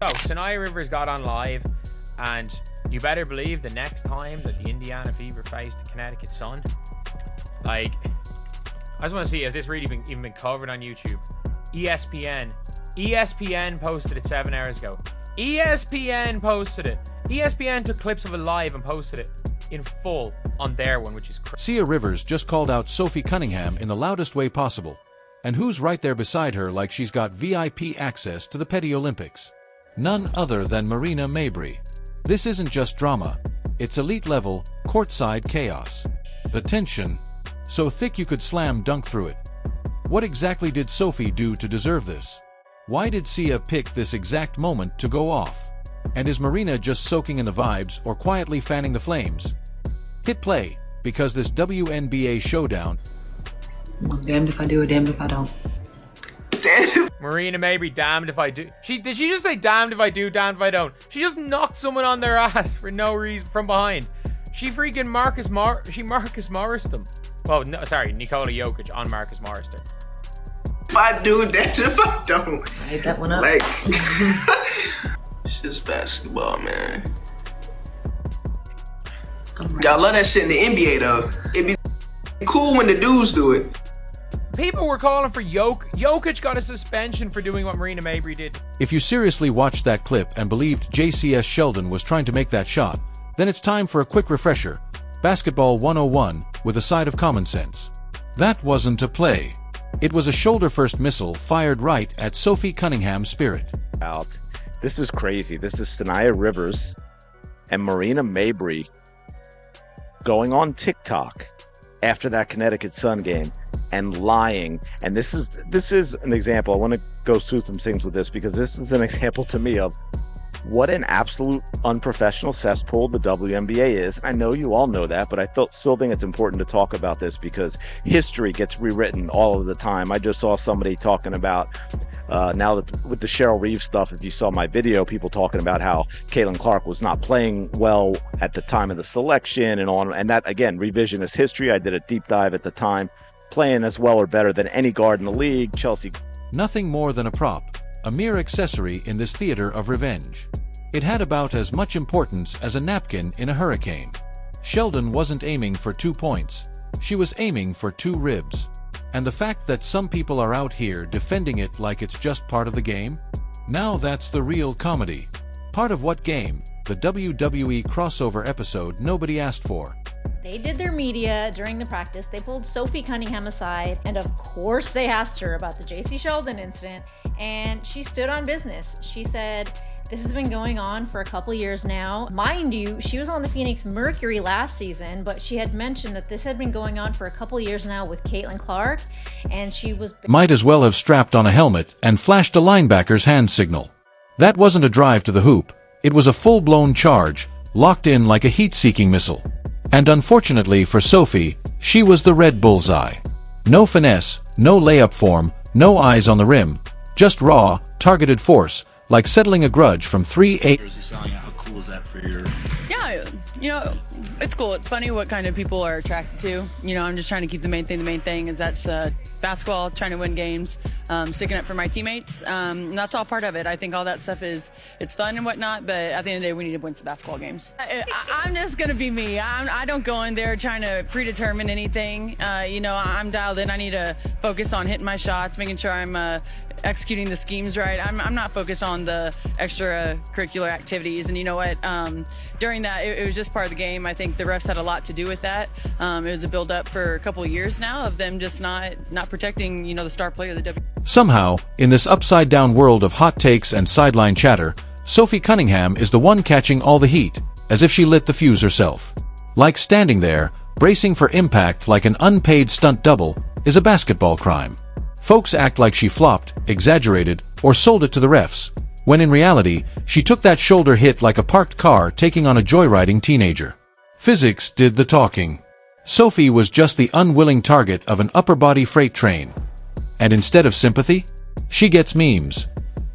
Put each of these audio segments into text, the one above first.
So, Sanaya Rivers got on live, and you better believe the next time that the Indiana Fever faced the Connecticut Sun, like, I just want to see, has this really even been covered on YouTube? ESPN posted it 7 hours ago. ESPN posted it. ESPN took clips of it live and posted it in full on their one, which is crazy. Sia Rivers just called out Sophie Cunningham in the loudest way possible. And who's right there beside her like she's got VIP access to the Petty Olympics? None other than Marina Mabrey. This isn't just drama. It's elite-level, courtside chaos. The tension, so thick you could slam dunk through it. What exactly did Sophie do to deserve this? Why did Sia pick this exact moment to go off? And is Marina just soaking in the vibes or quietly fanning the flames? Hit play, because this WNBA showdown... Damned if I do, damned if I don't. Marina Mabrey, damned if I do. Did she just say damned if I do, damned if I don't? She just knocked someone on their ass for no reason from behind. She freaking Marcus Morrised them. Well, no, sorry, Nikola Jokic on Marcus Morrised her. If I do, damned if I don't. I ate that one up. Like, it's just basketball, man. Y'all love that shit in the NBA though. It'd be cool when the dudes do it. People were calling for Jokic got a suspension for doing what Marina Mabrey did. If you seriously watched that clip and believed JCS Sheldon was trying to make that shot, then it's time for a quick refresher. Basketball 101 with a side of common sense. That wasn't a play. It was a shoulder-first missile fired right at Sophie Cunningham's spirit. This is crazy. This is Sanaya Rivers and Marina Mabrey going on TikTok after that Connecticut Sun game and lying. And this is an example. I want to go through some things with this because this is an example to me of what an absolute unprofessional cesspool the WNBA is. I know you all know that, but I still think it's important to talk about this because history gets rewritten all of the time. I just saw somebody talking about now that with the Cheryl Reeves stuff, if you saw my video, people talking about how Caitlin Clark was not playing well at the time of the selection and on. And that, again, revisionist history. I did a deep dive at the time, playing as well or better than any guard in the league. Chelsea. Nothing more than a prop, a mere accessory in this theater of revenge. It had about as much importance as a napkin in a hurricane. Sheldon wasn't aiming for 2 points. She was aiming for 2 ribs. And the fact that some people are out here defending it like it's just part of the game? Now that's the real comedy. Part of what game? The WWE crossover episode nobody asked for. They did their media during the practice. They pulled Sophie Cunningham aside, and of course they asked her about the JC Sheldon incident, and she stood on business. She said, this has been going on for a couple years now. Mind you, she was on the Phoenix Mercury last season, but she had mentioned that this had been going on for a couple years now with Caitlin Clark, and she was... Might as well have strapped on a helmet and flashed a linebacker's hand signal. That wasn't a drive to the hoop. It was a full-blown charge, locked in like a heat-seeking missile. And unfortunately for Sophie, she was the red bullseye. No finesse, no layup form, no eyes on the rim, just raw, targeted force, like settling a grudge from 3-8. How cool is that for your... Yeah, you know, it's cool. It's funny what kind of people are attracted to. You know, I'm just trying to keep the main thing. The main thing is that's basketball, trying to win games, sticking up for my teammates. And that's all part of it. I think all that stuff it's fun and whatnot, but at the end of the day, we need to win some basketball games. I'm just going to be me. I don't go in there trying to predetermine anything. You know, I'm dialed in. I need to focus on hitting my shots, making sure I'm executing the schemes right. I'm not focused on the extracurricular activities. And you know what? During that, it was just part of the game. I think the refs had a lot to do with that. It was a build-up for a couple of years now of them just not protecting, you know, the star player of the W. Somehow, in this upside-down world of hot takes and sideline chatter, Sophie Cunningham is the one catching all the heat, as if she lit the fuse herself. Like standing there, bracing for impact like an unpaid stunt double, is a basketball crime. Folks act like she flopped, exaggerated, or sold it to the refs, when in reality, she took that shoulder hit like a parked car taking on a joyriding teenager. Physics did the talking. Sophie was just the unwilling target of an upper-body freight train. And instead of sympathy, she gets memes.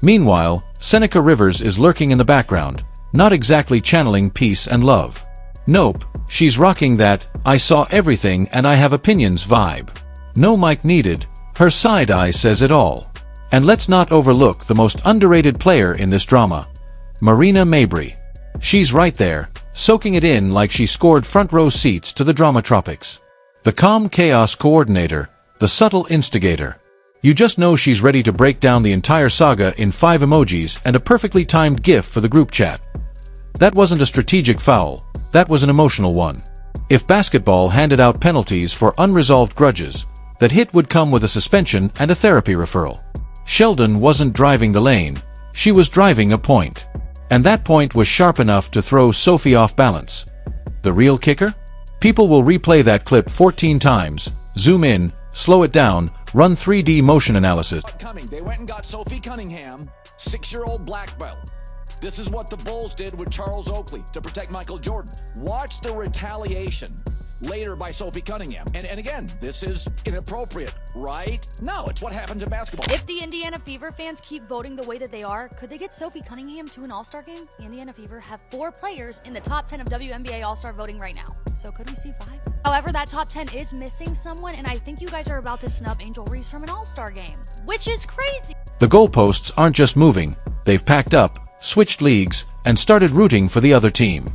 Meanwhile, Seneca Rivers is lurking in the background, not exactly channeling peace and love. Nope, she's rocking that "I saw everything and I have opinions" vibe. No mic needed, her side eye says it all. And let's not overlook the most underrated player in this drama, Marina Mabrey. She's right there, soaking it in like she scored front row seats to the drama tropics. The calm chaos coordinator, the subtle instigator. You just know she's ready to break down the entire saga in 5 emojis and a perfectly timed GIF for the group chat. That wasn't a strategic foul, that was an emotional one. If basketball handed out penalties for unresolved grudges, that hit would come with a suspension and a therapy referral. Sheldon wasn't driving the lane, she was driving a point. And that point was sharp enough to throw Sophie off balance. The real kicker? People will replay that clip 14 times, zoom in, slow it down, run 3D motion analysis. They went and got Sophie Cunningham, 6-year-old black belt. This is what the Bulls did with Charles Oakley to protect Michael Jordan. Watch the retaliation later by Sophie Cunningham. And again, this is inappropriate, right? No, it's what happens in basketball. If the Indiana Fever fans keep voting the way that they are, could they get Sophie Cunningham to an All-Star game? The Indiana Fever have 4 players in the top 10 of WNBA All-Star voting right now. So could we see 5? However, that top 10 is missing someone, and I think you guys are about to snub Angel Reese from an All-Star game, which is crazy. The goalposts aren't just moving, they've packed up, switched leagues, and started rooting for the other team.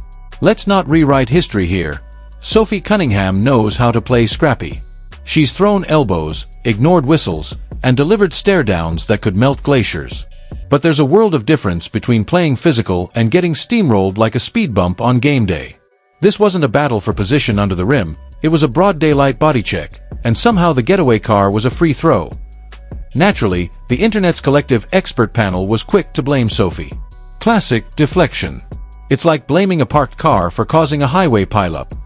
Let's not rewrite history here. Sophie Cunningham knows how to play scrappy. She's thrown elbows, ignored whistles, and delivered stare-downs that could melt glaciers. But there's a world of difference between playing physical and getting steamrolled like a speed bump on game day. This wasn't a battle for position under the rim, it was a broad daylight body check, and somehow the getaway car was a free throw. Naturally, the internet's collective expert panel was quick to blame Sophie. Classic deflection. It's like blaming a parked car for causing a highway pileup.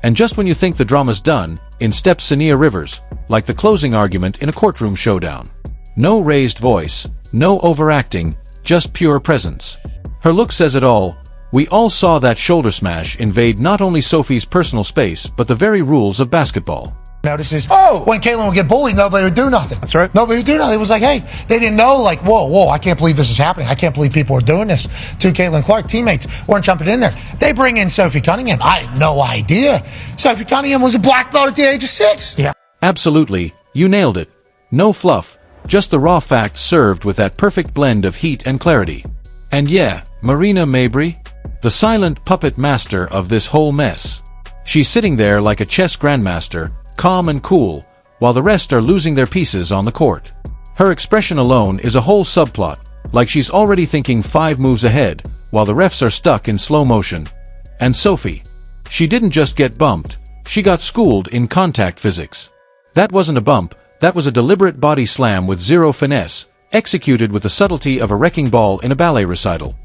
And just when you think the drama's done, in steps Sania Rivers, like the closing argument in a courtroom showdown. No raised voice, no overacting, just pure presence. Her look says it all. We all saw that shoulder smash invade not only Sophie's personal space, but the very rules of basketball. Notices, when Caitlin would get bullied, nobody would do nothing. That's right. Nobody would do nothing. It was like, hey, they didn't know, like, whoa, I can't believe this is happening. I can't believe people are doing this to Caitlin Clark. Teammates weren't jumping in there. They bring in Sophie Cunningham. I had no idea. Sophie Cunningham was a black belt at the age of 6. Yeah. Absolutely. You nailed it. No fluff. Just the raw facts served with that perfect blend of heat and clarity. And yeah, Marina Mabrey, the silent puppet master of this whole mess. She's sitting there like a chess grandmaster, calm and cool, while the rest are losing their pieces on the court. Her expression alone is a whole subplot, like she's already thinking 5 moves ahead, while the refs are stuck in slow motion. And Sophie. She didn't just get bumped, she got schooled in contact physics. That wasn't a bump, that was a deliberate body slam with zero finesse, executed with the subtlety of a wrecking ball in a ballet recital.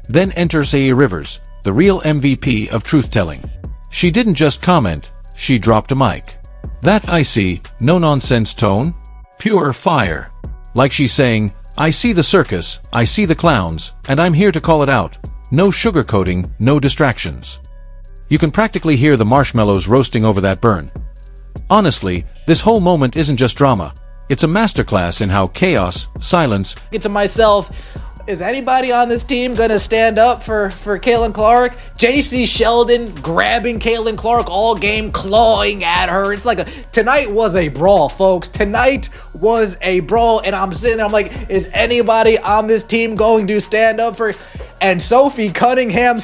Then enters Sania Rivers, the real MVP of truth-telling. She didn't just comment, she dropped a mic. That icy, no-nonsense tone? Pure fire. Like she's saying, I see the circus, I see the clowns, and I'm here to call it out. No sugarcoating, no distractions. You can practically hear the marshmallows roasting over that burn. Honestly, this whole moment isn't just drama. It's a masterclass in how chaos, silence, to myself, is anybody on this team gonna stand up for Caitlin Clark? JC Sheldon grabbing Caitlin Clark all game, clawing at her. It's like tonight was a brawl, folks. Tonight was a brawl, and I'm sitting there, I'm like, is anybody on this team going to stand up for? And Sophie Cunningham.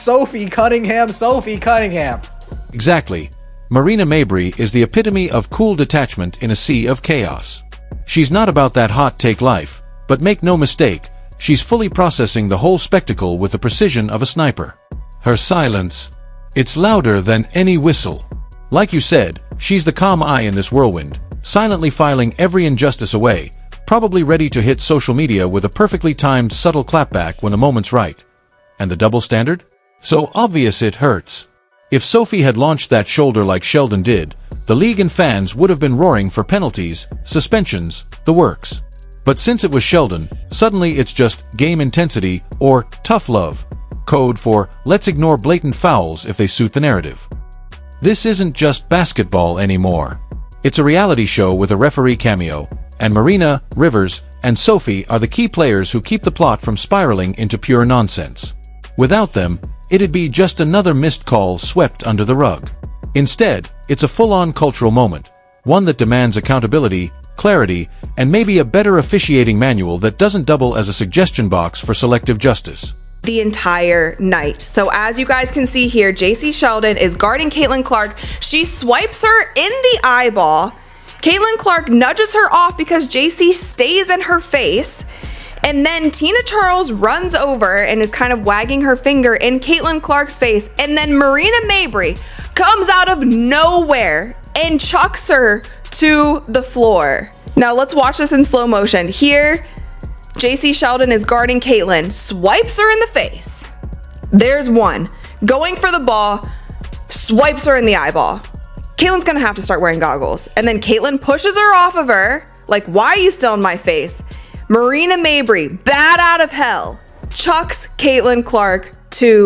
Exactly. Marina Mabrey is the epitome of cool detachment in a sea of chaos. She's not about that hot take life, but make no mistake, she's fully processing the whole spectacle with the precision of a sniper. Her silence, it's louder than any whistle. Like you said, she's the calm eye in this whirlwind, silently filing every injustice away, probably ready to hit social media with a perfectly timed subtle clapback when the moment's right. And the double standard? So obvious it hurts. If Sophie had launched that shoulder like Sheldon did, the league and fans would have been roaring for penalties, suspensions, the works. But since it was Sheldon, suddenly it's just game intensity or tough love, code for let's ignore blatant fouls if they suit the narrative. This isn't just basketball anymore. It's a reality show with a referee cameo, and Marina, Rivers, and Sophie are the key players who keep the plot from spiraling into pure nonsense. Without them, it'd be just another missed call swept under the rug. Instead, it's a full-on cultural moment, one that demands accountability, clarity, and maybe a better officiating manual that doesn't double as a suggestion box for selective justice. The entire night. So as you guys can see here, JC Sheldon is guarding Caitlin Clark. She swipes her in the eyeball. Caitlin Clark nudges her off because JC stays in her face. And then Tina Charles runs over and is kind of wagging her finger in Caitlin Clark's face. And then Marina Mabrey comes out of nowhere and chucks her to the floor. Now let's watch this in slow motion. Here, JC Sheldon is guarding Caitlin, swipes her in the face. There's one. Going for the ball, swipes her in the eyeball. Caitlin's gonna have to start wearing goggles. And then Caitlin pushes her off of her, like, why are you still in my face? Marina Mabrey, bat out of hell, chucks Caitlin Clark to